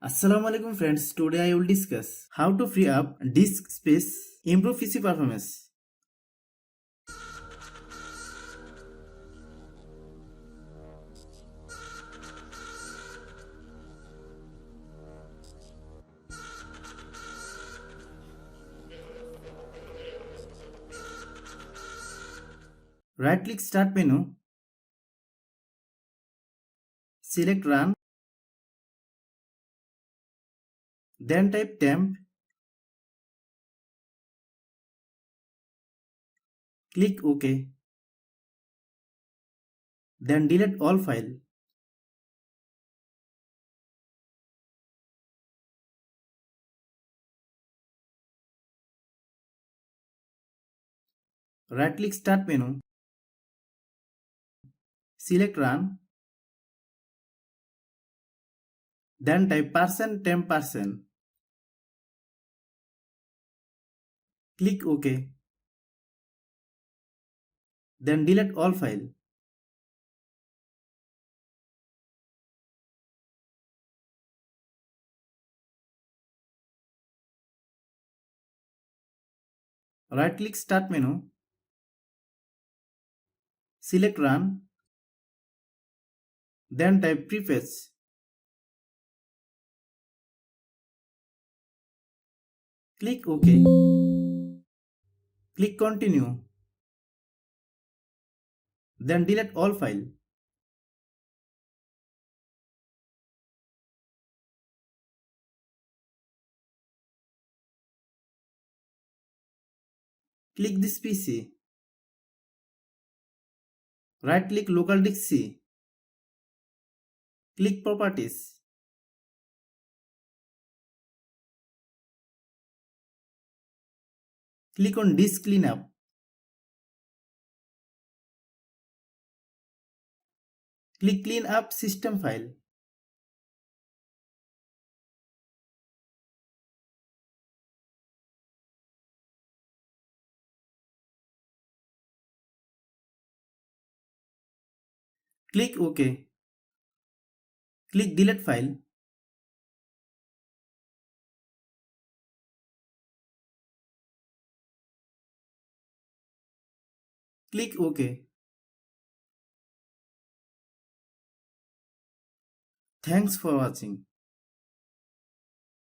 Assalamualaikum friends, today I will discuss how to free up disk space, improve PC performance. Right click start menu, select run, then type temp, click OK, then delete all file. Right click start menu, select run, then type %temp%, click OK, then delete all file. Right click start menu, select run, then type preface, click OK, click continue, then delete all file. Click this PC, right click local disk C, click properties, click on disk cleanup, click clean up system file, click OK, click delete file, click OK. Thanks for watching.